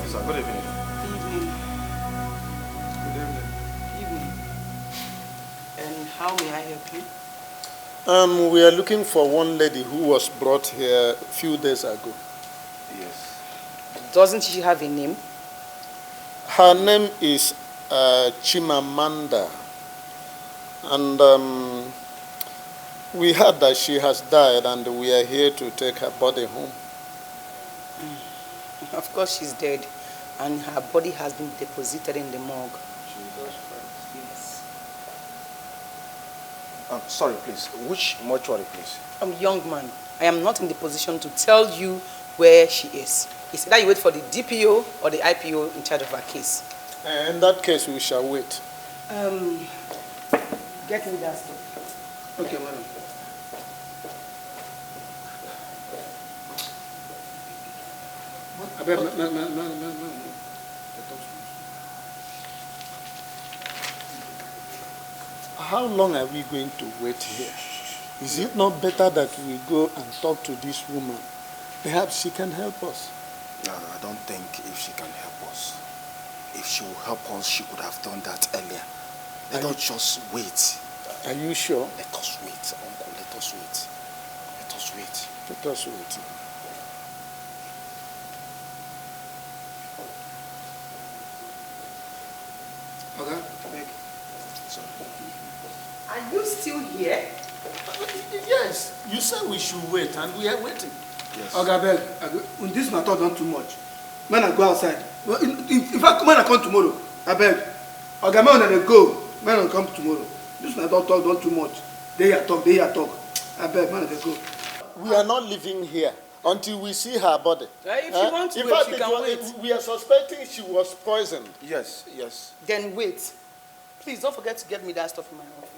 sir. Good evening. Evening. Good evening. Evening. And how may I help you? We are looking for one lady who was brought here a few days ago. Yes. Doesn't she have a name? Her name is Chimamanda. And we heard that she has died and we are here to take her body home. Of course she's dead. And her body has been deposited in the morgue. Jesus Christ. Yes. Sorry, please. Which mortuary, please? Young man, I am not in the position to tell you where she is. It's either you wait for the DPO or the IPO in charge of her case. In that case, we shall wait. Get me that stuff. Okay, madam. How long are we going to wait here? Is it not better that we go and talk to this woman? Perhaps she can help us. No, I don't think if she can help us. If she will help us, she could have done that earlier. Let us just wait. Are you sure? Let us wait, uncle. Let us wait. Let us wait. Let us wait. Okay. Sorry. Are you still here? Yes, you said we should wait and we are waiting. Yes. Okay, when this matter done too much, when I go outside, in fact, when I come tomorrow, I beg. Okay, man, I go. Man, I come tomorrow. This matter don't talk done too much. They are talk. I beg, man, I go. We are not living here until we see her body. If you want to In wait, fact, you can wait. we are suspecting she was poisoned. Yes, yes. Then wait. Please don't forget to get me that stuff in my office.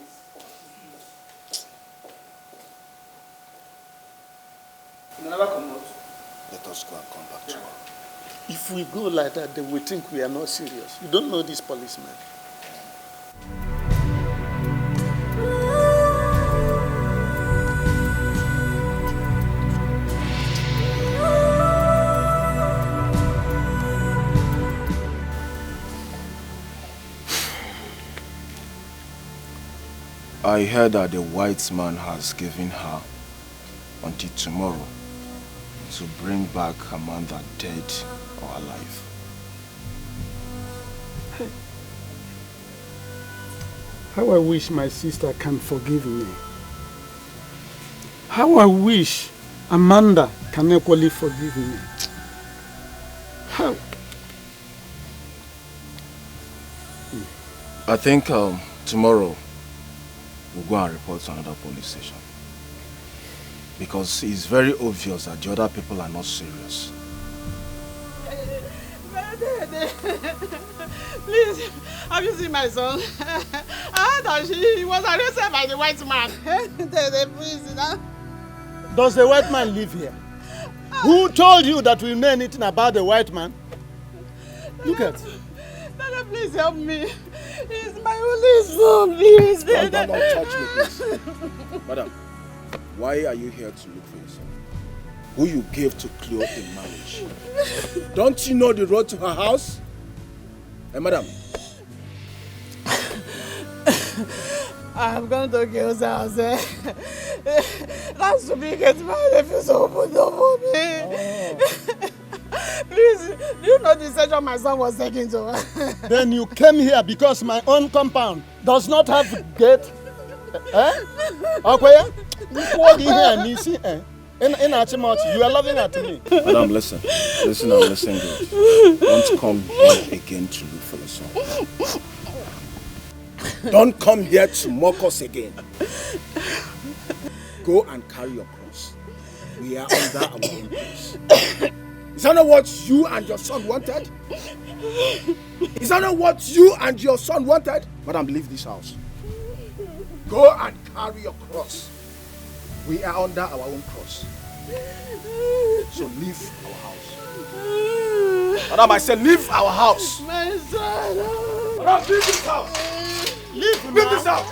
You never come out. Let us go and come back tomorrow. If we go like that, they will think we are not serious. You don't know this policeman. I heard that the white man has given her until tomorrow to bring back Amanda dead or alive. How I wish my sister can forgive me. How I wish Amanda can equally forgive me. How? I think tomorrow we'll go and report to another police station. Because it's very obvious that the other people are not serious. Please, have you seen my son? I heard that he was arrested by the white man. Please, Does the white man live here? Who told you that we know anything about the white man? Look at. Dada, please help me. He's my only son, please. Don't touch me, please. Madam, why are you here to look for your son? Who you gave to Cleo in marriage? Don't you know the road to her house? Hey, madam. I'm going to Gil's house. That's to be get my nephew so open up for me. Please, do you know the session my son was taken to? Then you came here because my own compound does not have a gate. Okay? You are laughing at me. Madam, listen. Listen and listen good. Don't come here again to look for your son. Don't come here to mock us again. Go and carry your cross. We are under our own cross. Is that not what you and your son wanted? Is that not what you and your son wanted? Madam, leave this house. Go and carry your cross. We are under our own cross. So leave our house. Madam, I said leave our house. My son. Madam, leave this house. Leave this house.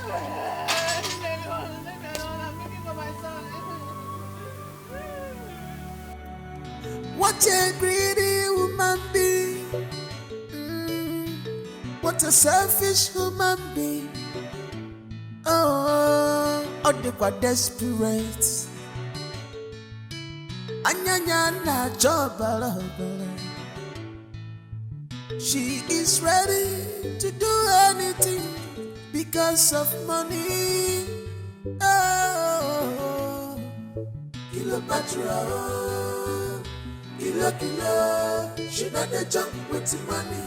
What a greedy woman be. What a selfish human being. Oh, they quite desperate. Anyanya na jobala. She is ready to do anything because of money. Oh, kilo patra, kilo. She not a jump with money.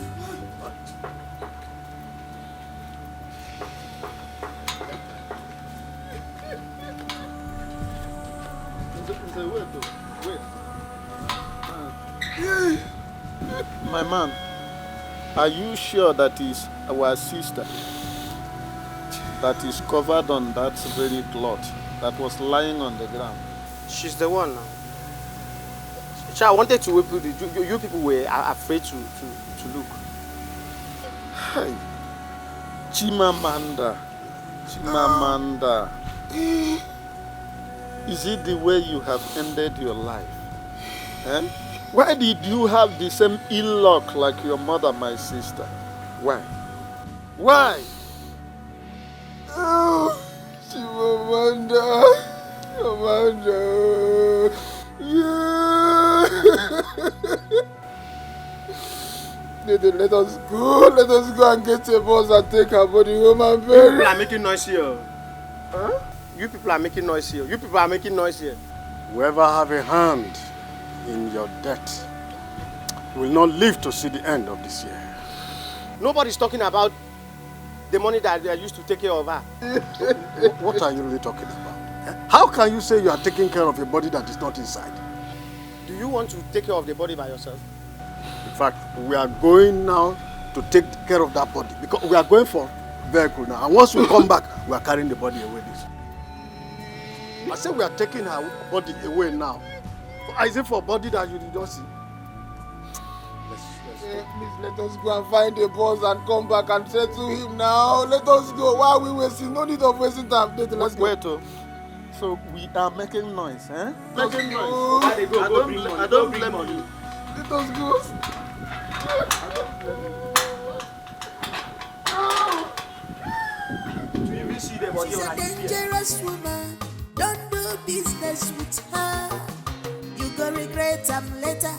Wait. My man, are you sure that is our sister that is covered on that very cloth that was lying on the ground? She's the one now. I wanted to wait. You people were afraid to look. Hi. Chimamanda. Is it the way you have ended your life? Eh? Why did you have the same ill luck like your mother, my sister? Why? Why? Oh, Chimamanda. Yeah. Let us go and get a bus and take her body home and bury. You people are making noise here. Huh? You people are making noise here. Whoever have a hand in your death will not live to see the end of this year. Nobody's talking about the money that they used to take care of her. What are you really talking about? How can you say you are taking care of a body that is not inside? Do you want to take care of the body by yourself? In fact, we are going now to take care of that body because we are going for vehicle now. And once we come back, we are carrying the body away. I said we are taking her body away now. Is it for a body that you did not see? Please let us go and find a boss and come back and say to him now. Let us go. Why are we wasting? No need of wasting time. Let's go. Wait, so we are making noise, eh? Making noise. I don't blame you. Let us go. She's a dangerous woman. Don't do business with her. You go regret them later.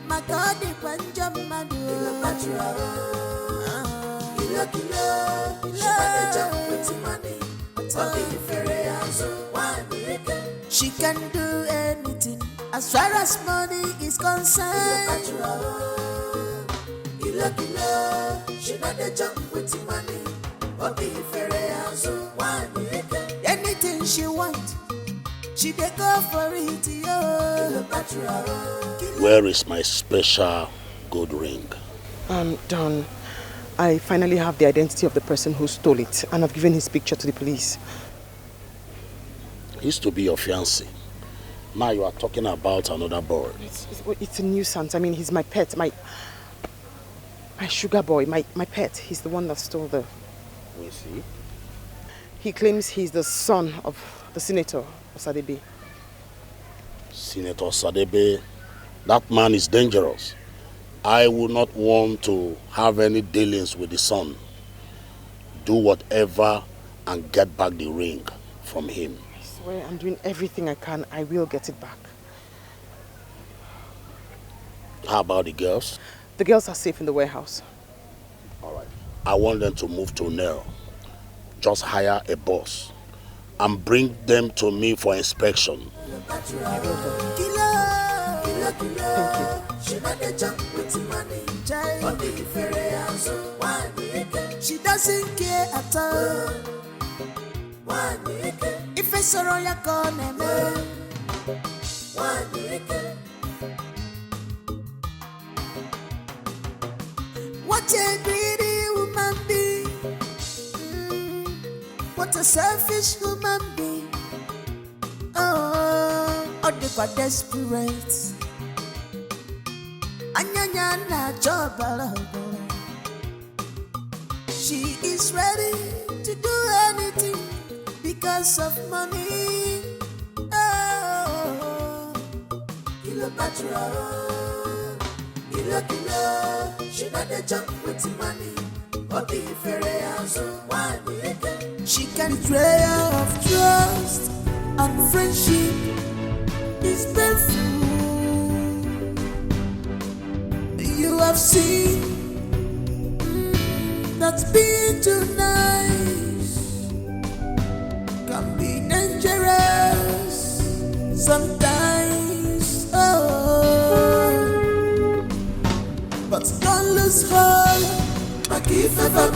My God, the Panjam Madu. She can do anything as far as money is concerned. She not a jump with money. Anything she wants, she dey go for it, yo. Where is my special gold ring? Don, I finally have the identity of the person who stole it, and I've given his picture to the police. He used to be your fiancé. Now you are talking about another boy. It's a nuisance. I mean, he's my pet, my sugar boy, my pet. He's the one that stole the... We see. He claims he's the son of the senator, Sadebe. Senator Sadebe, that man is dangerous. I would not want to have any dealings with the son. Do whatever and get back the ring from him. I swear I'm doing everything I can. I will get it back. How about the girls? The girls are safe in the warehouse. All right. I want them to move to Nero. Just hire a bus and bring them to me for inspection. Thank you. She doesn't care at all. If I saw her, what a greedy woman be. What a selfish human being. Oh, they quite desperate. Anyanya na jobala. She is ready to do anything because of money. Oh, kilo patra, kilo. She not a jump with money. She can betrayal of trust and friendship is painful. You have seen that being too nice can be dangerous sometimes. Oh, but don't lose hope. I give ever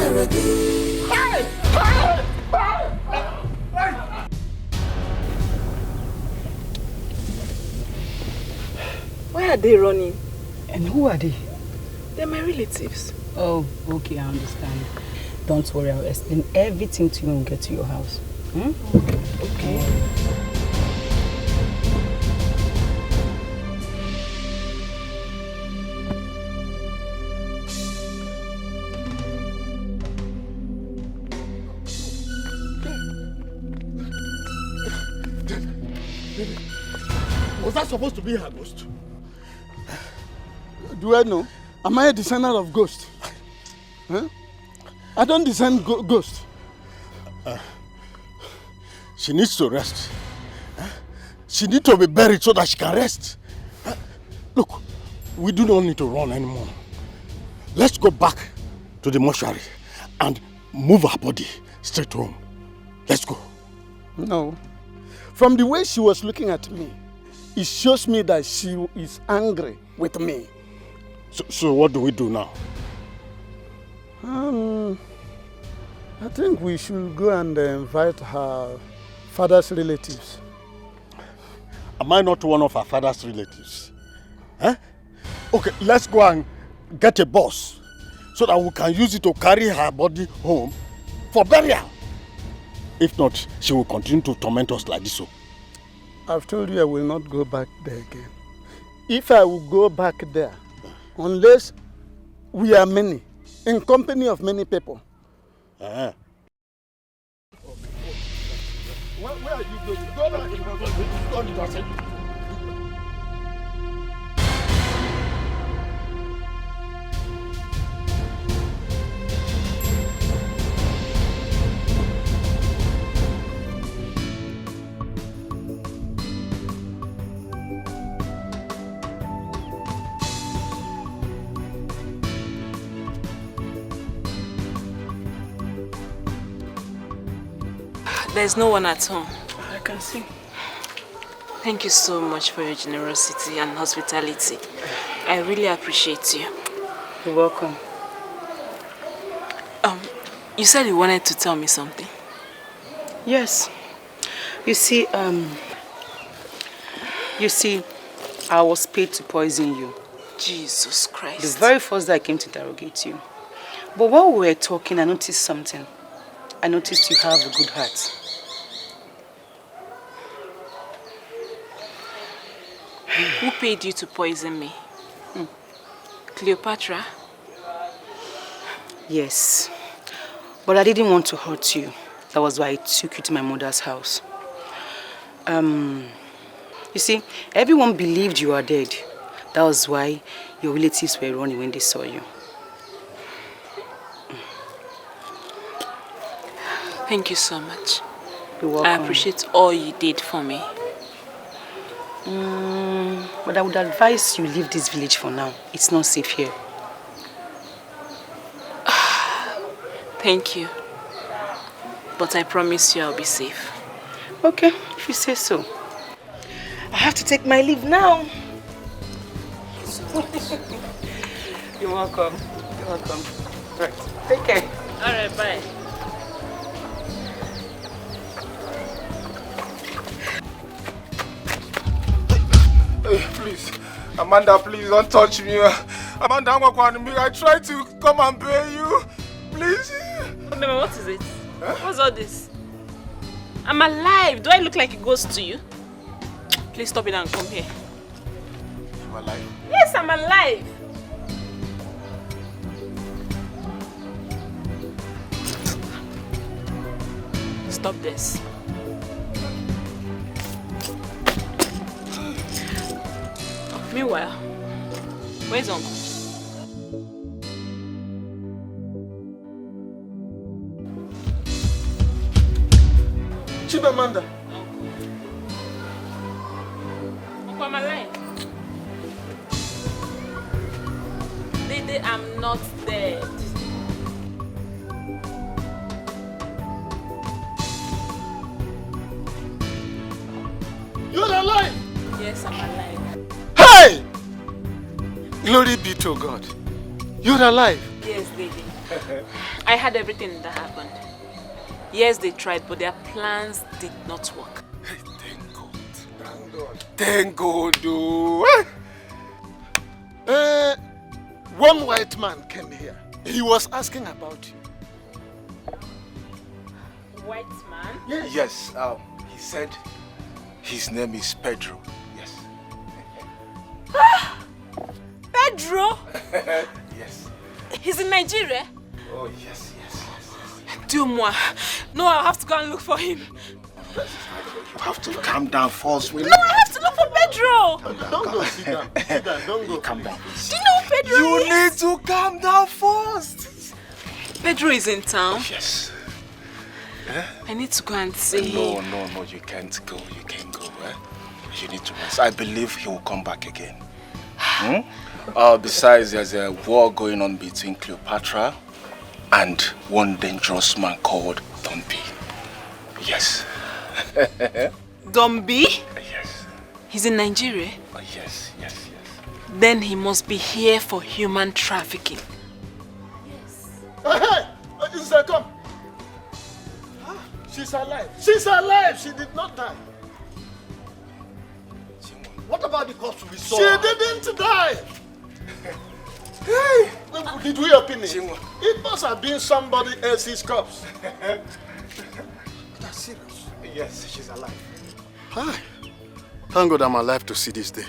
Why are they running? And who are they? They're my relatives. Oh, okay, I understand. Don't worry, I'll explain everything to you when we get to your house. Okay. Was that supposed to be her ghost? Do I know? Am I a descendant of ghosts? Huh? I don't descend ghosts. She needs to rest. She needs to be buried so that she can rest. Look, we do not need to run anymore. Let's go back to the mortuary and move her body straight home. Let's go. No. From the way she was looking at me, it shows me that she is angry with me. So what do we do now? I think we should go and invite her father's relatives. Am I not one of her father's relatives? Huh? Okay, let's go and get a bus so that we can use it to carry her body home for burial. If not, she will continue to torment us like this. So. I've told you I will not go back there again. If I will go back there, unless we are many, in company of many people. Uh-huh. Where are you going? Go back. There's no one at home. I can see. Thank you so much for your generosity and hospitality. I really appreciate you. You're welcome. You said you wanted to tell me something. Yes. You see, I was paid to poison you. Jesus Christ. The very first day I came to interrogate you. But while we were talking, I noticed something. I noticed you have a good heart. Who paid you to poison me? Cleopatra? Yes. But I didn't want to hurt you. That was why I took you to my mother's house. You see, everyone believed you were dead. That was why your relatives were running when they saw you. Thank you so much. You're welcome. I appreciate all you did for me. But I would advise you leave this village for now. It's not safe here. Thank you. But I promise you I'll be safe. Okay, if you say so. I have to take my leave now. You're welcome. You're welcome. Right. Take care. All right, bye. Hey, please. Amanda, please don't touch me. Amanda, I tried to come and pay you. Please. No, what is it? Huh? What's all this? I'm alive. Do I look like a ghost to you? Please stop it and come here. You're alive? Yes, I'm alive. Stop this. Meanwhile, where's Uncle? Chimamanda. Uncle, I'm alive. Dede, I'm not dead. You're alive! Yes, I'm alive. Hey! Glory be to God. You're alive. Yes, Dede. I had everything that happened. Yes, they tried, but their plans did not work. Hey, thank God. Thank God. Thank God. Oh. One white man came here. He was asking about you. White man? Yes, he said his name is Pedro. Yes. Pedro? Yes. He's in Nigeria? Oh, yes. Dis-moi. No, I'll have to go and look for him. You have to calm down first. No, I have to look for Pedro. Don't go, sit down. Sit down, don't go. Calm down, please. Do you know who Pedro You is? need to calm down first. Pedro is in town. Yes. I need to go and see. No, you can't go. You can't go. You need to rest. I believe he will come back again. Besides, there's a war going on between Cleopatra and one dangerous man called Dombi. Yes. Dombi? Yes. He's in Nigeria? Oh, yes. Then he must be here for human trafficking. Hey! Sister, come. She's alive. She's alive. She did not die. What about the corpse we saw? She didn't die. Hey! Did we open it? It must have been somebody else's corpse. That's serious. Yes, she's alive. Hi. Thank God I'm alive to see this day.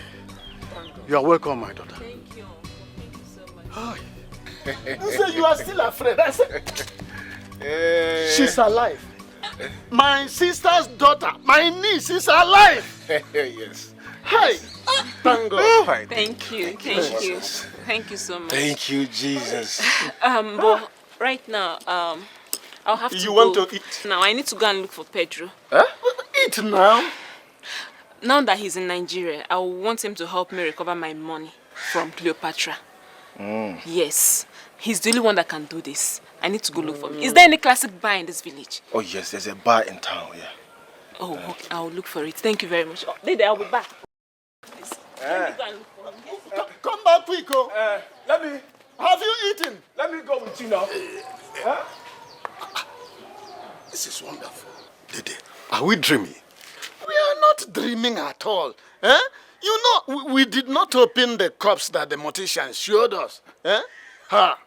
You are welcome, my daughter. Thank you. Thank you so much. Hi. I said, you are still afraid. I said, she's alive. My sister's daughter, my niece, is alive. Yes. Hi. Thank God. Thank you. Thank you so much. Thank you, Jesus. But right now, I'll have to You go. want to eat? Now, I need to go and look for Pedro. Huh? Eat now. Now that he's in Nigeria, I want him to help me recover my money from Cleopatra. Yes. He's the only one that can do this. I need to go look for him. Is there any classic bar in this village? Oh, yes, there's a bar in town, yeah. Oh, okay. I'll look for it. Thank you very much. Oh, Dede, I'll be back. Please. Let me go and look for him. Yes. Come back quick, oh. Have you eaten? Let me go with you now. This is wonderful. Dede, are we dreaming? We are not dreaming at all. Eh? You know, we did not open the cups that the mortician showed us. Eh? Ha!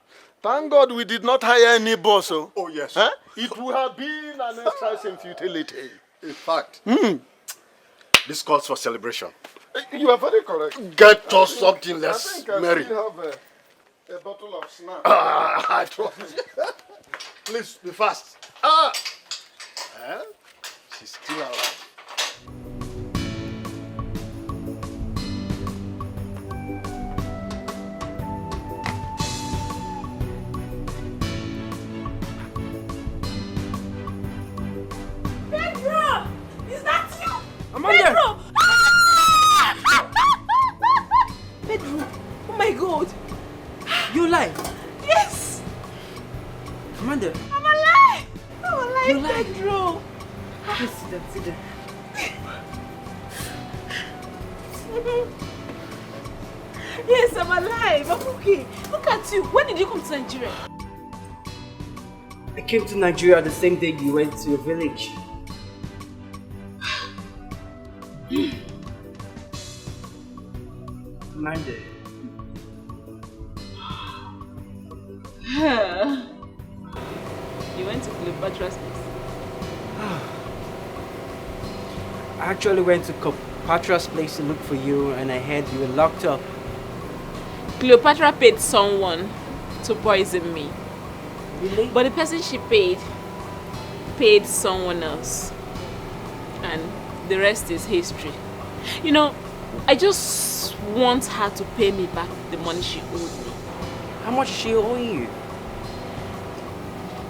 Thank God we did not hire any boss. Oh, yes. Eh? It would have been an exercise in futility. In fact, this calls for celebration. You are very correct. Get us something I less think I merry. still have a bottle of snack. I trust you. Please, be fast. She's still alive. Pedro! Is that you? Amanda! Pedro! Pedro! Oh my God! You alive? Yes! Amanda! I'm alive! I'm alive, You alive? Pedro! Please sit down, sit down. Yes, I'm alive. I'm okay. Look at you. When did you come to Nigeria? I came to Nigeria the same day you went to your village. Amanda. You went to Cleopatra's place. I actually went to Cleopatra's place to look for you and I heard you were locked up. Cleopatra paid someone to poison me. Really? But the person she paid someone else. And the rest is history. You know, I just want her to pay me back the money she owed me. How much is she owing you?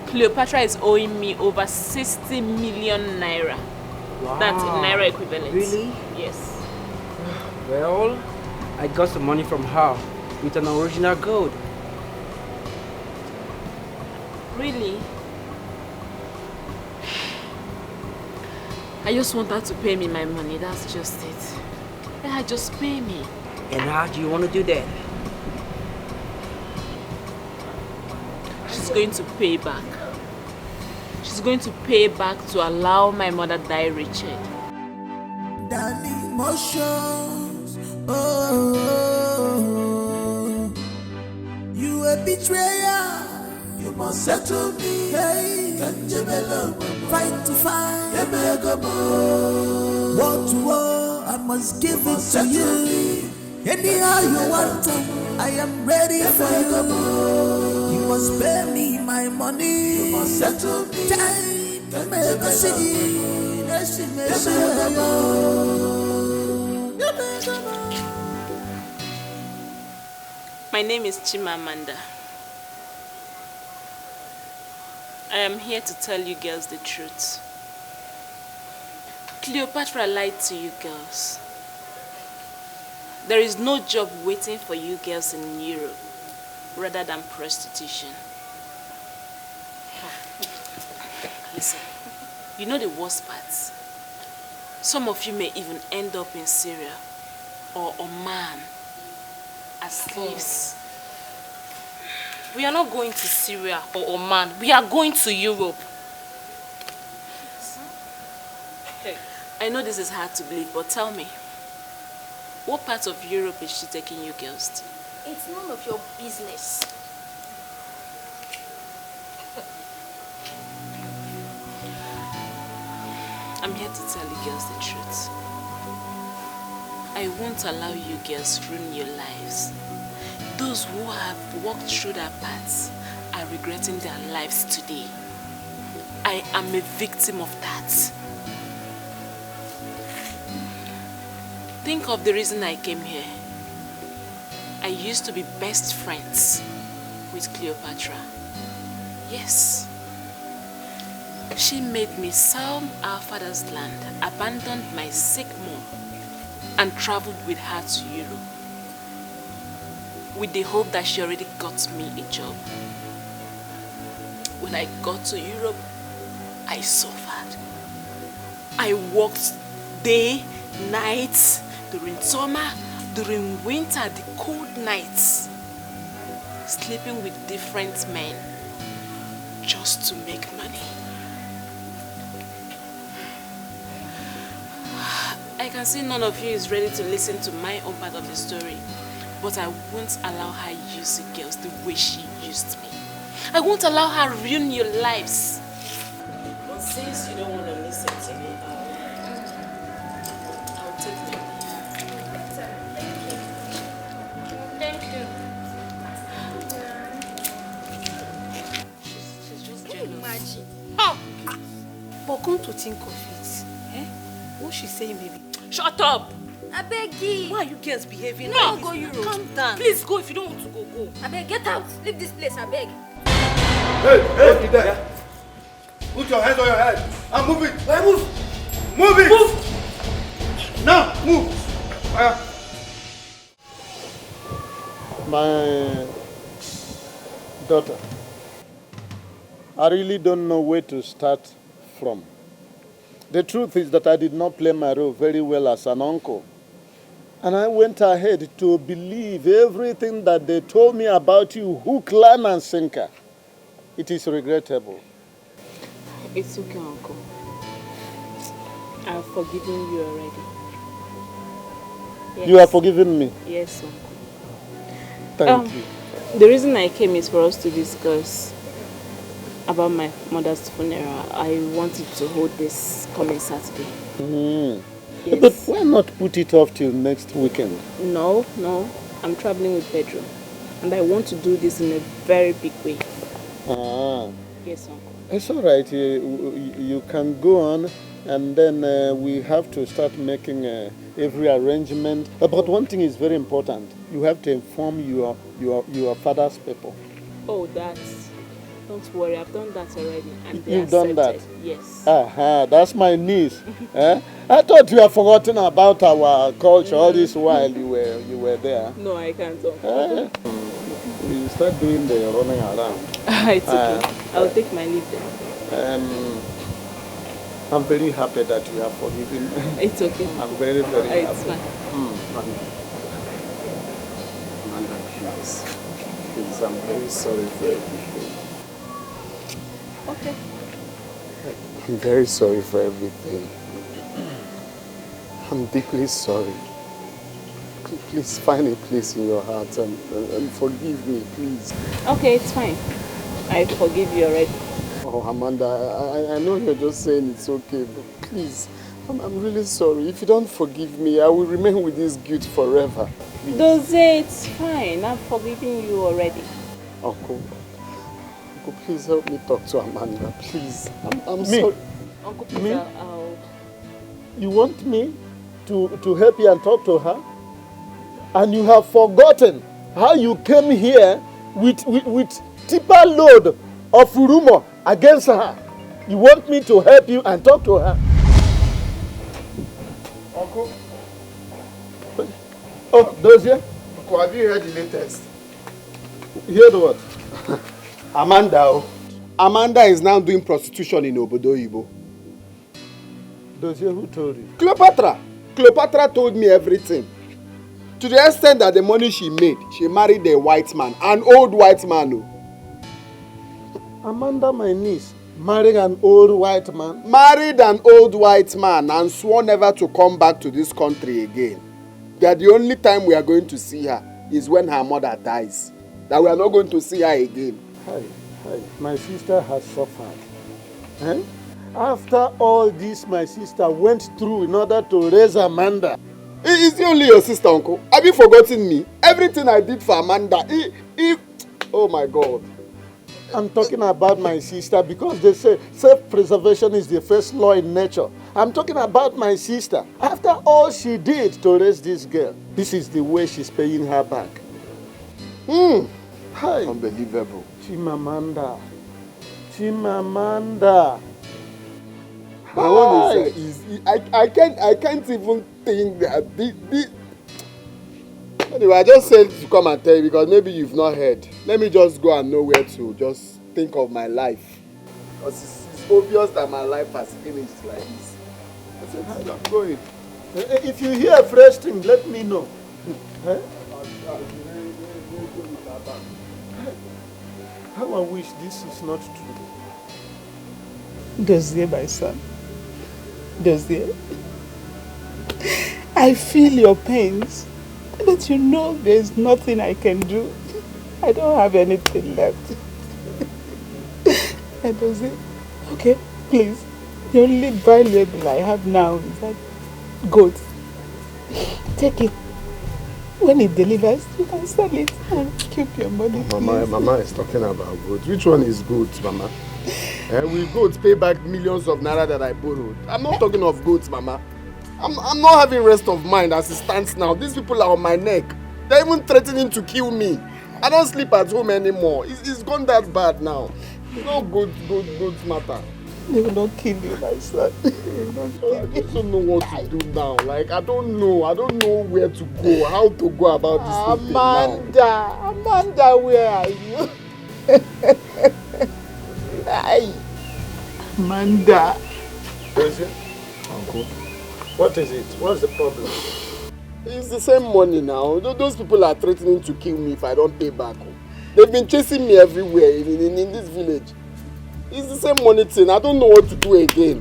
Cleopatra is owing me over 60 million naira. Wow. That's in Naira equivalent. Really? Yes. Well, I got some money from her with an original gold. Really? I just want her to pay me my money, that's just it. Yeah, just pay me. And how do you want to do that? She's going to pay back. She's going to pay back to allow my mother die Richard. The emotions, oh, you a betrayer. You must settle me. Hey, fight to fight. War to war, I must give it to you. Anyhow you want to, I am ready for you. You must pay me my money. You must settle me. My name is Chimamanda. I am here to tell you girls the truth. Cleopatra lied to you girls. There is no job waiting for you girls in Europe rather than prostitution. Listen, you know the worst parts. Some of you may even end up in Syria or Oman as slaves. We are not going to Syria or Oman. We are going to Europe. I know this is hard to believe, but tell me, what part of Europe is she taking you girls to? It's none of your business. I'm here to tell you girls the truth. I won't allow you girls ruin your lives. Those who have walked through their paths are regretting their lives today. I am a victim of that. Think of the reason I came here. I used to be best friends with Cleopatra. Yes. She made me sell our father's land, abandoned my sick mom, and traveled with her to Europe, with the hope that she already got me a job. When I got to Europe, I suffered. I worked day, night, during summer, during winter, the cold nights, sleeping with different men just to make money. I can see none of you is ready to listen to my own part of the story, but I won't allow her use you girls the way she used me. I won't allow her ruin your lives. But since you don't want to listen to me, I'll take my leave. Thank you. She's just jealous. Imagine. Oh. But come to think of it, what she's saying, baby. Shut up! I beg you. Why are you girls behaving No, like go this? Europe. Calm down. Please go if you don't want to go. Go. I beg, get out. Leave this place. I beg. Hey, there. Put your hands on your head. And move it. Hey, move. Move it. Move. Now, move. My daughter, I really don't know where to start from. The truth is that I did not play my role very well as an uncle. And I went ahead to believe everything that they told me about you, hook, line, and sinker. It is regrettable. It's okay, Uncle. I've forgiven you already. Yes. You have forgiven me? Yes, Uncle. Thank you. The reason I came is for us to discuss about my mother's funeral. I wanted to hold this coming Saturday. Yes. But why not put it off till next weekend? No. I'm traveling with Pedro. And I want to do this in a very big way. Yes, Uncle. It's all right. You can go on, and then we have to start making every arrangement. But one thing is very important. You have to inform your father's people. Oh, that's... Don't worry, I've done that already. And they You've done that? accepted. Yes. That's my niece. I thought you had forgotten about our culture all this while you were there. No, I can't. We start doing the running around. It's okay. I'll take my leave then. I'm very happy that you have forgiven me. It's okay. I'm very, very happy. It's fine. Amanda, please, I'm very sorry for everything. Okay. I'm very sorry for everything. I'm deeply sorry. Please find a place in your heart and forgive me, please. Okay, it's fine. I forgive you already. Oh, Amanda, I know you're just saying it's okay, but please, I'm really sorry. If you don't forgive me, I will remain with this guilt forever. Doze, it's fine. I've forgiven you already. Uncle, please help me talk to Amanda, please. I'm sorry. Uncle Peter, Me? I'll... You want me to help you and talk to her? And you have forgotten how you came here with tipper load of rumor against her. You want me to help you and talk to her? Uncle. Oh, those here? Uncle, have you heard the latest? You heard what? Amanda is now doing prostitution in Obodo Ibo. Those here, who told you? Cleopatra told me everything. To the extent that the money she made, she married a white man, an old white man. Amanda, my niece, married an old white man? Married an old white man and swore never to come back to this country again. That the only time we are going to see her is when her mother dies. That we are not going to see her again. Hi. My sister has suffered. After all this my sister went through in order to raise Amanda. Is it only your sister, Uncle? Have you forgotten me? Everything I did for Amanda. Oh my God. I'm talking about my sister because they say self-preservation is the first law in nature. I'm talking about my sister. After all she did to raise this girl, this is the way she's paying her back. Hi. Unbelievable. Chimamanda. My one is I can't even think that this. Anyway, I just said to come and tell you because maybe you've not heard. Let me just go and know where to just think of my life. Because it's obvious that my life has finished like this. I said, I'm going. If you hear a fresh thing, let me know. How I wish this is not true. Dozie, my son. Dozie. I feel your pains, but you know there's nothing I can do. I don't have anything left. Dozie, okay, please. The only valuable I have now is that goat. Take it. When it delivers, you can sell it and keep your money. Mama is talking about goats. Which one is goats, Mama? Will goats pay back millions of naira that I borrowed? I'm not talking of goats, Mama. I'm not having rest of mind as it stands now. These people are on my neck. They're even threatening to kill me. I don't sleep at home anymore. It's gone that bad now. It's not goats matter. They will not kill you, my son. I just don't know what to do now. Like, I don't know where to go, how to go about this thing now. Amanda, where are you? Amanda. Uncle, what is it? What's the problem? It's the same money now. Those people are threatening to kill me if I don't pay back. They've been chasing me everywhere in this village. It's the same money thing. I don't know what to do again.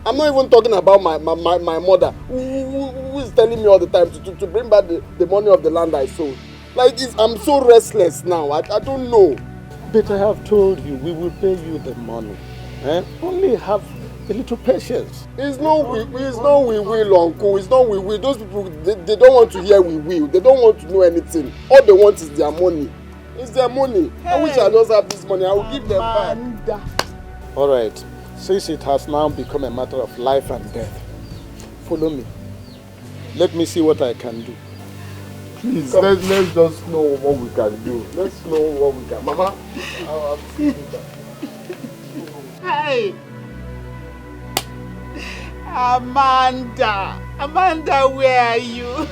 I'm not even talking about my mother who is telling me all the time to bring back the money of the land I sold. Like, I'm so restless now. I don't know. But I have told you, we will pay you the money. Only have a little patience. It's not we will, Uncle. It's not we will. Those people, they don't want to hear we will. They don't want to know anything. All they want is their money. It's their money. Hey. I wish I just have this money. I will give them back. All right. Since it has now become a matter of life and death, follow me. Let me see what I can do. Please, let's just know what we can do. Let's know what we can. Mama, I'll see you back. Hey! Amanda! Amanda, where are you?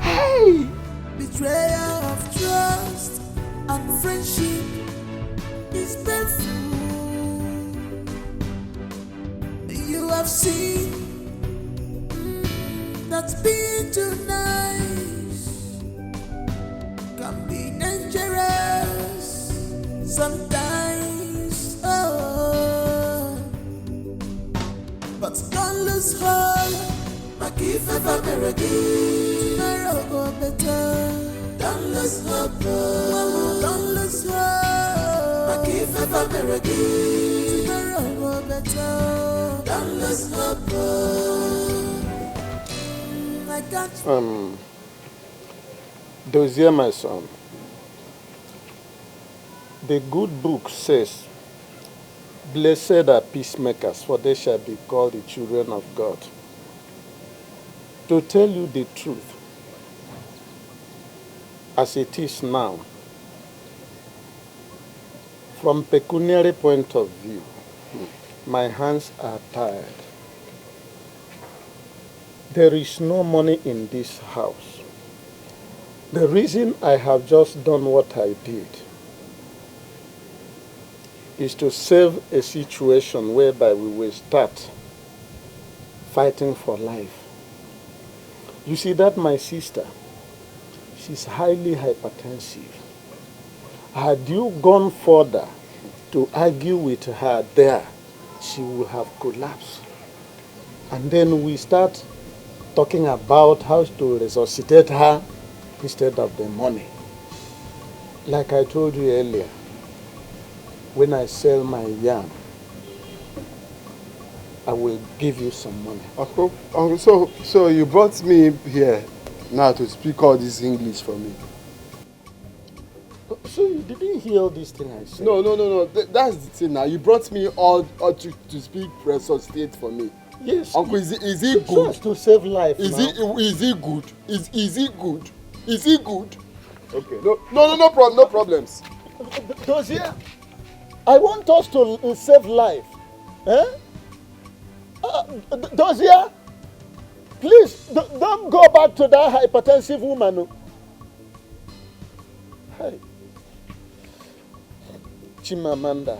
Hey! Betrayal of trust and friendship is painful. You have seen that being too nice can be dangerous sometimes. Oh, but don't lose hope. If ever tomorrow go better. Don't lose hope. Don't lose hope. If ever tomorrow go better. Don't lose hope. I can't. Dozier, my son, the good book says, "Blessed are peacemakers, for they shall be called the children of God." To tell you the truth, as it is now, from pecuniary point of view, my hands are tired. There is no money in this house. The reason I have just done what I did is to save a situation whereby we will start fighting for life. You see that my sister, she's highly hypertensive. Had you gone further to argue with her there, she would have collapsed. And then we start talking about how to resuscitate her instead of the money. Like I told you earlier, when I sell my yam, I will give you some money. Uncle, so you brought me here now to speak all this English for me. So you didn't hear this thing I said? No. That's the thing now. You brought me all to speak resuscitate for me. Yes. Uncle, is he good? Just to save life. Is he good? Is he good? Is he good? Okay. No problems. Dozier, I want us to save life. Eh? Dozier, please don't go back to that hypertensive woman. Hey. Chimamanda.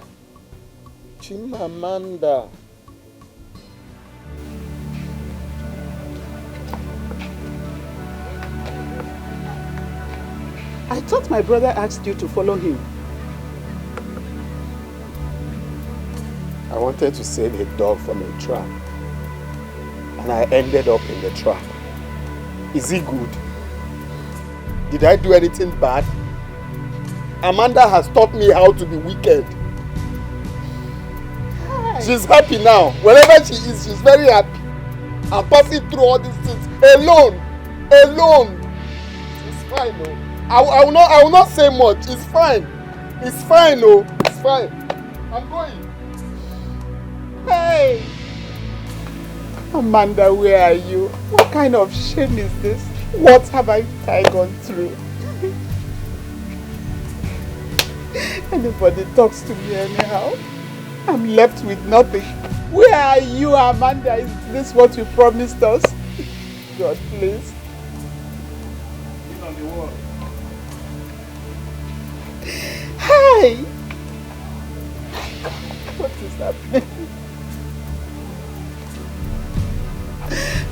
I thought my brother asked you to follow him. I wanted to save a dog from a trap, and I ended up in the trap. Is he good? Did I do anything bad? Amanda has taught me how to be wicked. Hi. She's happy now. Wherever she is, she's very happy. I'm passing through all these things alone. It's fine, no. I will not say much. It's fine. It's fine, no. It's fine. I'm going. Hey! Amanda, where are you? What kind of shame is this? What have I gone through? Anybody talks to me anyhow, I'm left with nothing. Where are you, Amanda? Is this what you promised us? God, please. Lean on the wall. Hey! What is happening?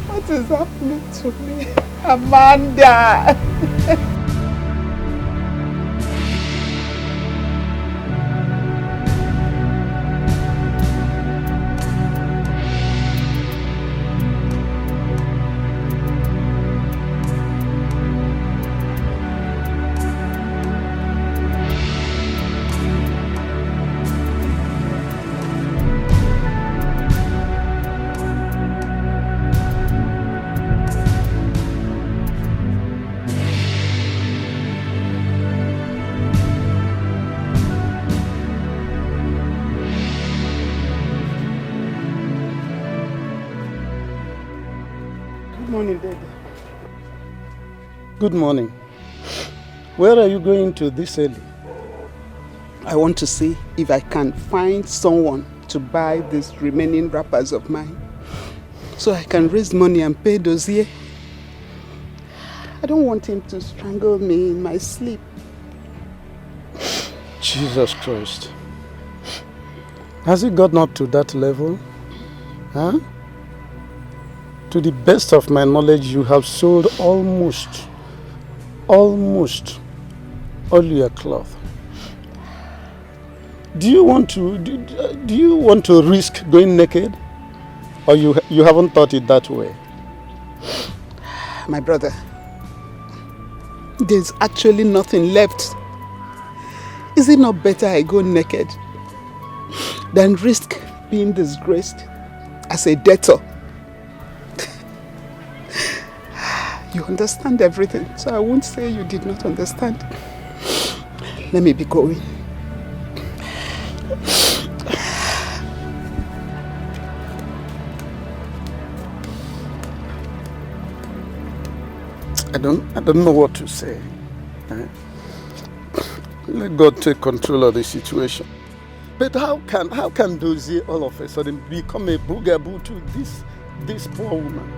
What is happening to me? Amanda! morning, Daddy. Good morning. Where are you going to this early? I want to see if I can find someone to buy these remaining wrappers of mine so I can raise money and pay Dozier. I don't want him to strangle me in my sleep. Jesus Christ. Has it gotten up to that level? Huh? To the best of my knowledge, you have sold almost all your cloth. Do you want to risk going naked? Or you haven't thought it that way? My brother, there's actually nothing left. Is it not better I go naked than risk being disgraced as a debtor? You understand everything, so I won't say you did not understand. Let me be going. I don't know what to say. Let God take control of the situation. But how can Dozie all of a sudden become a boogaboo to this poor woman?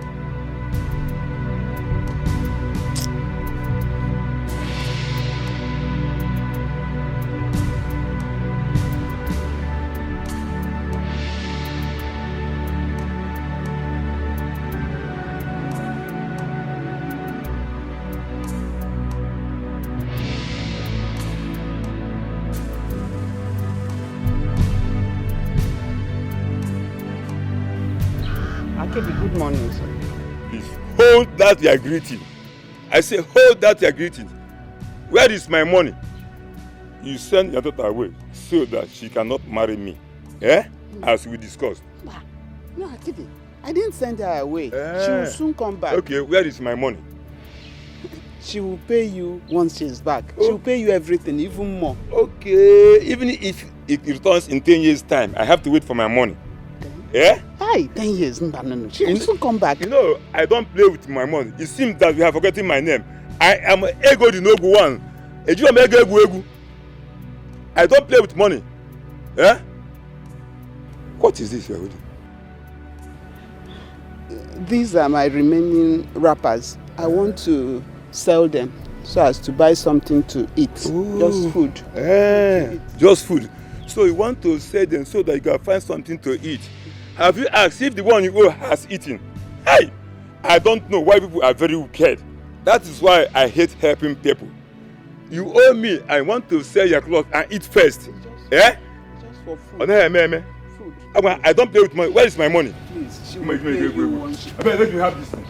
Good morning, sir. Please hold that your greeting. I say hold that your greeting. Where is my money? You send your daughter away so that she cannot marry me. As we discussed. No, Akidi, I didn't send her away. She will soon come back. Okay, where is my money? She will pay you once she's back. She will pay you everything, even more. Okay, even if it returns in 10 years' time, I have to wait for my money. Yeah? Hi, 10 years. No. She will soon come back. You know, I don't play with my money. It seems that we have forgotten my name. I am Ego the Noble One. I don't play with money. Yeah? What is this you are holding? These are my remaining wrappers. I want to sell them so as to buy something to eat. Ooh. Just food. Just food. So you want to sell them so that you can find something to eat. Have you asked if the one you owe has eaten? Hey! I don't know why people are very wicked. That is why I hate helping people. You owe me, I want to sell your clothes and eat first. Just for food. Food. I don't play with money. Where is my money? Please, she will pay you once she... Let me have this thing.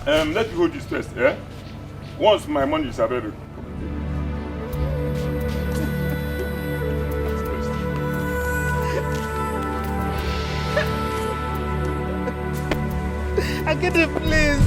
Let me hold this first, yeah? Once my money is available. I get it, please.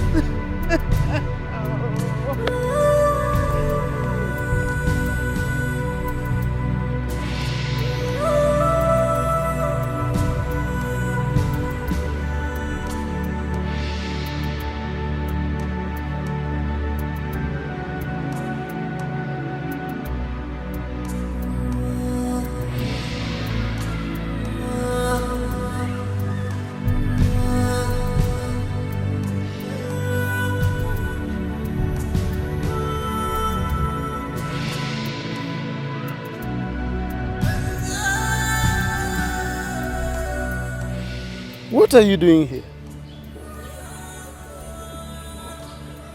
What are you doing here?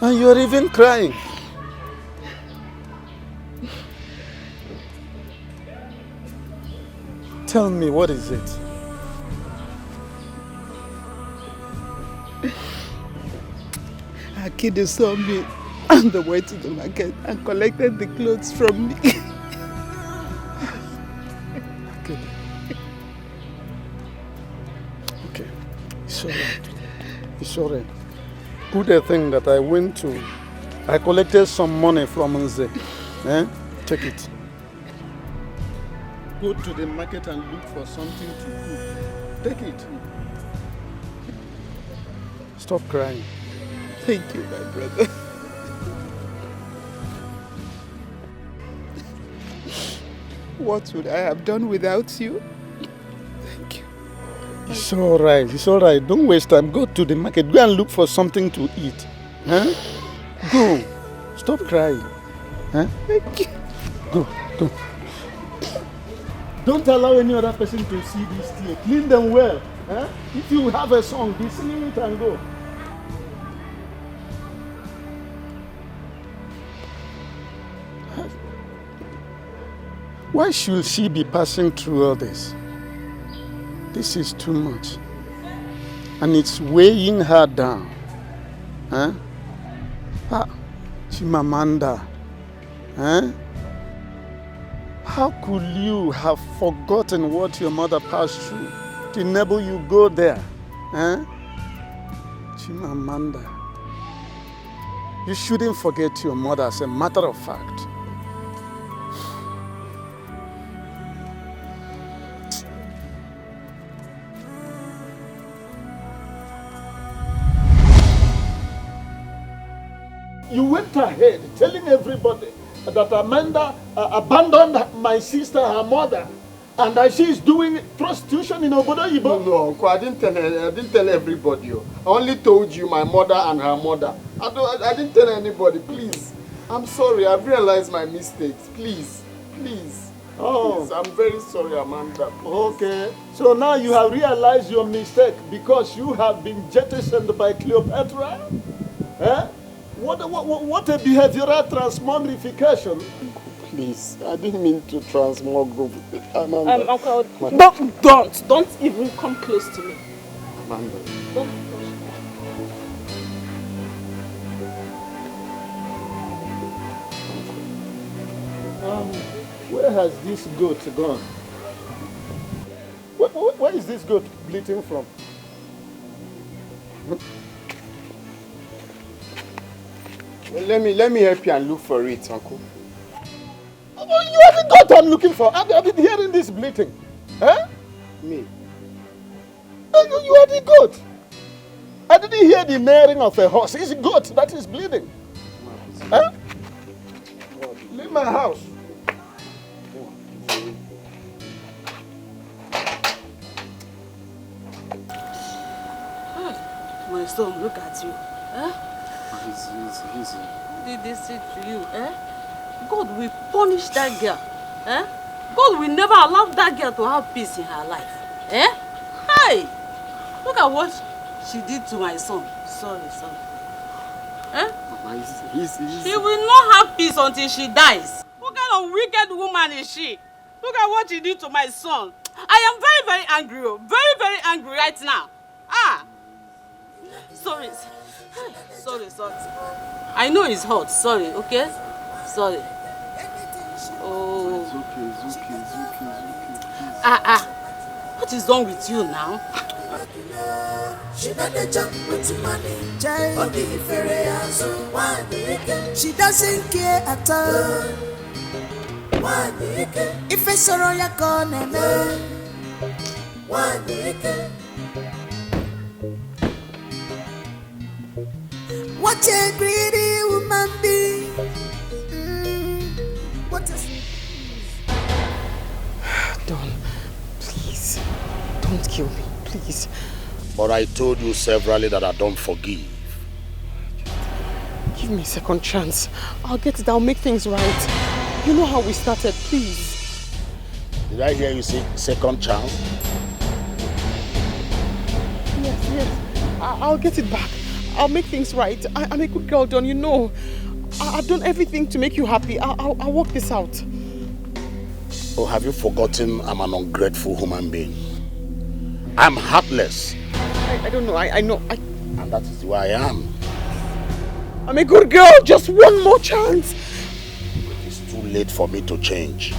And you are even crying. Tell me, what is it? Akide saw me on the way to the market and collected the clothes from me. Okay. It's alright. Good thing that I collected some money from Nze. Take it. Go to the market and look for something to cook. Take it. Stop crying. Thank you, my brother. What would I have done without you? Thank you. It's all right. It's all right. Don't waste time. Go to the market. Go and look for something to eat. Huh? Go. Stop crying. Huh? Thank you. Go. Don't allow any other person to see these tears. Clean them well. Huh? If you have a song, be singing it and go. Why should she be passing through all this? This is too much. And it's weighing her down. Huh? Chimamanda. Huh? How could you have forgotten what your mother passed through to enable you go there? Huh? Chimamanda. You shouldn't forget your mother, as a matter of fact. You went ahead telling everybody that Amanda abandoned my sister, her mother, and that she is doing prostitution in Obodo Yibo. No, Uncle, I didn't tell everybody. I only told you my mother and her mother. I didn't tell anybody. Please, I'm sorry. I've realized my mistakes. Please. Oh, please, I'm very sorry, Amanda. Please. Okay. So now you have realized your mistake because you have been jettisoned by Cleopatra? Eh? What a behavioral transmogrification. Please, I didn't mean to transmogrify. Amanda. Uncle, don't even come close to me. Amanda. Don't. Where has this goat gone? Where is this goat bleating from? Well, let me help you and look for it, Uncle. You are the goat I'm looking for. I've been hearing this bleating. Huh? Me? You are the goat. I didn't hear the neighing of a horse. It's a goat that is bleeding. Huh? Leave my house. My son, look at you. Huh? Easy. Who did this thing to you? Eh? God will punish that girl. Eh? God will never allow that girl to have peace in her life. Eh? Hey! Look at what she did to my son. Sorry, son. Eh? Mama, she will not have peace until she dies. What kind of wicked woman is she? Look at what she did to my son. I am very, very angry. Very, very angry right now. Sorry. Sorry. I know it's hot. Sorry, okay? Sorry. Oh. It's okay. What is wrong with you now? She doesn't care at all. If it's a royal corner, what a greedy woman be. What is Don, please, don't kill me, please. But I told you severally that I don't forgive. Give me a second chance. I'll get it. I'll make things right. You know how we started, please. Did I hear you say second chance? Yes. I'll get it back. I'll make things right. I'm a good girl, Don, you know. I've done everything to make you happy. I'll work this out. Oh, have you forgotten I'm an ungrateful human being? I'm heartless. I don't know. I know. And that is who I am. I'm a good girl. Just one more chance. It's too late for me to change.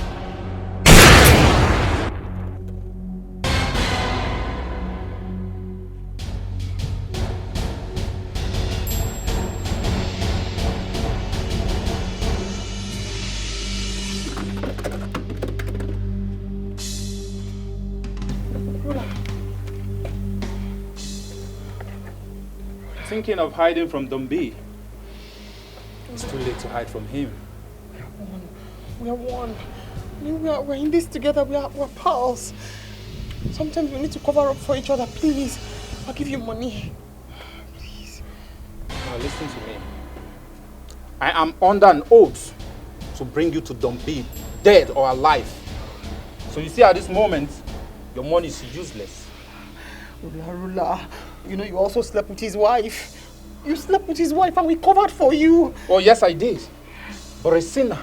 thinking of hiding from Dombi. It's too late to hide from him. We are one. We're in this together. We're pals. Sometimes we need to cover up for each other. Please, I'll give you money. Please. Now listen to me. I am under an oath to bring you to Dombi, dead or alive. So you see, at this moment, your money is useless. Rula, you know you also slept with his wife. You slept with his wife and we covered for you. Oh yes, I did. But a sinner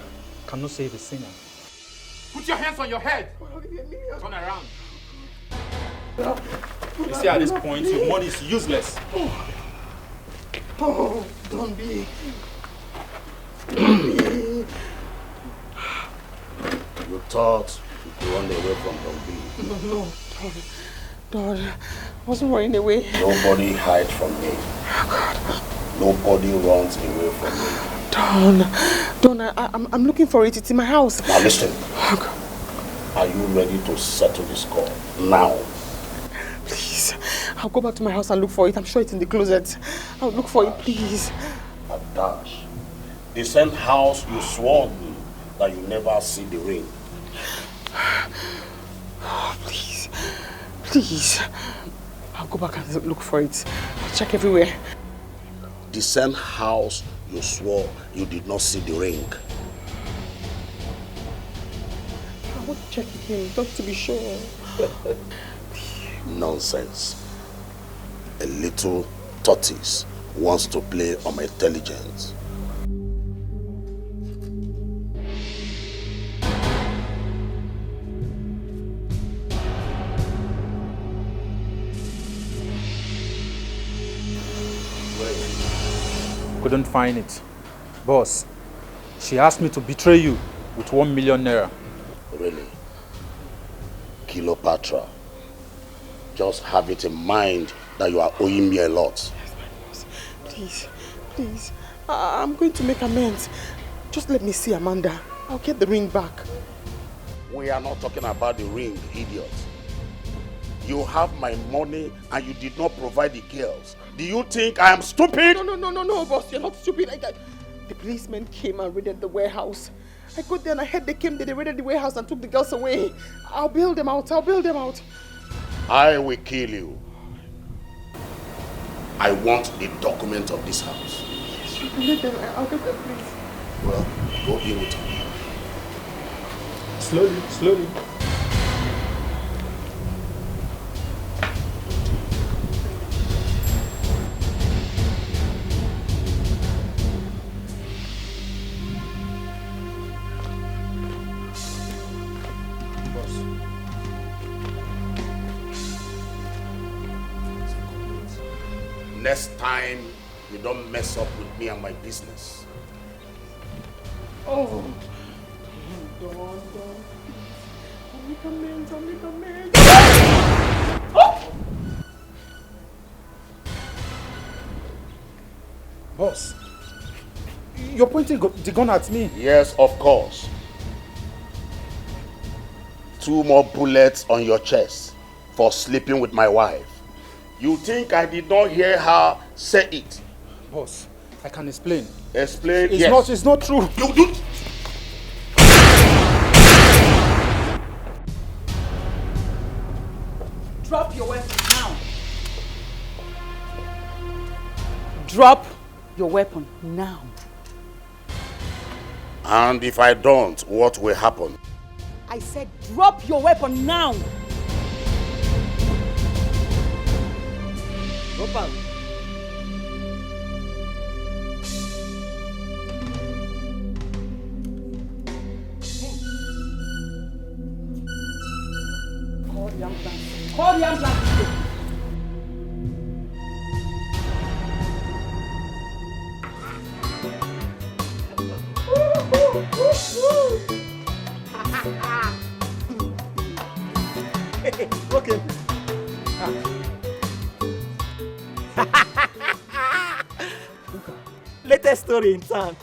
cannot save a sinner. Put your hands on your head. Turn around. You see, at this point, your money is useless. Oh, don't be. You thought you could run away from Dombi. No, Dad, I wasn't running away. Nobody hides from me. Nobody runs away from me. Don, I'm looking for it. It's in my house. Now listen. Are you ready to settle this score now? Please, I'll go back to my house and look for it. I'm sure it's in the closet. I'll look for it, please. Adash, the same house you swore me that you never see the ring. Please, please. I'll go back and look for it. I'll check everywhere. The same house you swore you did not see the ring. I want to check again, just to be sure. Nonsense. A little tortoise wants to play on my intelligence. Couldn't find it. Boss, she asked me to betray you with 1 million naira. Really? Cleopatra. Just have it in mind that you are owing me a lot. Yes, my boss. Please, please. I'm going to make amends. Just let me see Amanda. I'll get the ring back. We are not talking about the ring, idiot. You have my money and you did not provide the girls. Do you think I am stupid? No, boss. You're not stupid like that. The policemen came and raided the warehouse. I got there and I heard they came, they raided the warehouse and took the girls away. I'll bail them out. I will kill you. I want the document of this house. Yes, you can get them. I'll get them, please. Well, go in with me. Slowly. Next time, you don't mess up with me and my business. Oh. Don't. I'll make amends. Oh! Boss, you're pointing the gun at me. Yes, of course. 2 more bullets on your chest for sleeping with my wife. You think I did not hear her say it? Boss, I can explain. Explain? It's not true. You do. Drop your weapon now. Drop your weapon now. And if I don't, what will happen? I said drop your weapon now. Gopal. Call the ambulance. Okay. Latest story in town.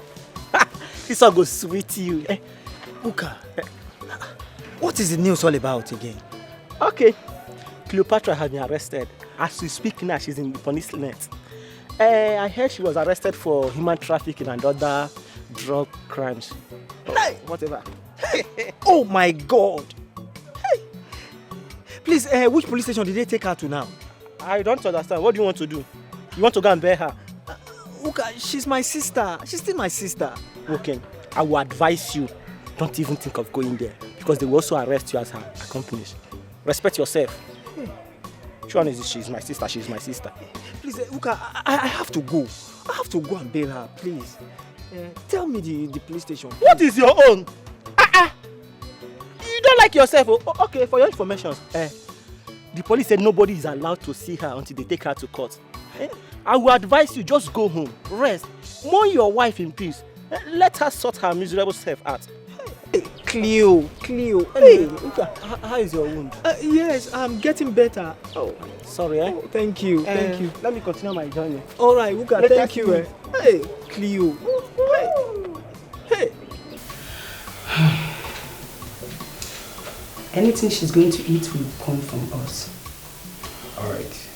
This one go sweet you. Uka, what is the news all about again? Okay. Cleopatra has been arrested. As we speak now, she's in the police net. I heard she was arrested for human trafficking and other drug crimes. Hey. Whatever. Oh my God! Hey. Please, which police station did they take her to now? I don't understand. What do you want to do? You want to go and bear her? Uka, she's my sister. She's still my sister. Okay, I will advise you, don't even think of going there because they will also arrest you as her accomplice. Respect yourself. Which one is this? She's my sister. She's my sister. Please, Uka, I have to go. I have to go and bail her, please. Tell me the police station. Please. What is your own? You don't like yourself. Oh, okay, for your information, the police said nobody is allowed to see her until they take her to court. I will advise you, just go home, rest, mourn your wife in peace. Let her sort her miserable self out. Hey, Cleo. Hey, Uka, how is your wound? Yes, I'm getting better. Oh, sorry, Oh, thank you. Let me continue my journey. All right, Uka, thank you. Hey, Cleo. Hey. Anything she's going to eat will come from us. All right.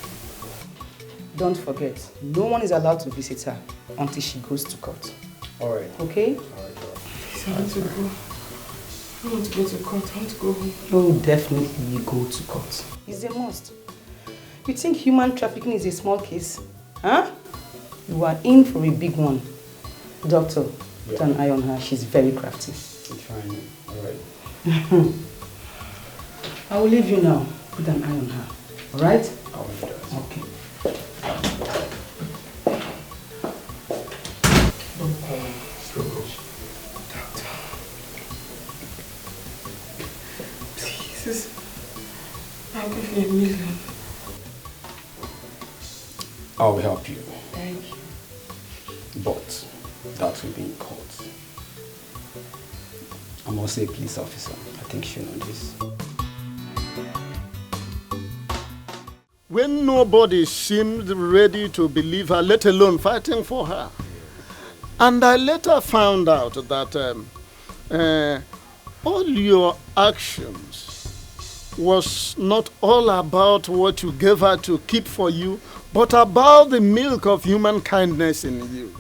Don't forget, no one is allowed to visit her until she goes to court. All right. Okay? All right. I want to go. I want to go to court. I want to go home. Oh, definitely you go to court. It's a must. You think human trafficking is a small case? Huh? You are in for a big one. Doctor, put an eye on her. She's very crafty. I'm trying. All right. I will leave you now. Put an eye on her. All right? I'll do that. Okay. Please, I'll give you $1 million. I'll help you. Thank you. But that will be in court. I'm also a police officer. I think you know this. When nobody seemed ready to believe her, let alone fighting for her. And I later found out that all your actions was not all about what you gave her to keep for you, but about the milk of human kindness in you.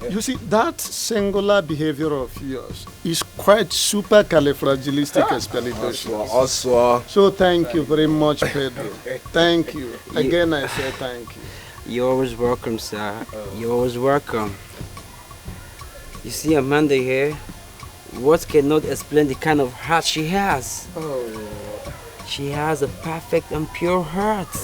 You see, that singular behavior of yours is quite supercalifragilisticexpialidocious. So thank you very much, Pedro. Thank you. Again, I say thank you. You're always welcome, sir. You're always welcome. You see Amanda here? Words cannot explain the kind of heart she has. Oh. She has a perfect and pure heart.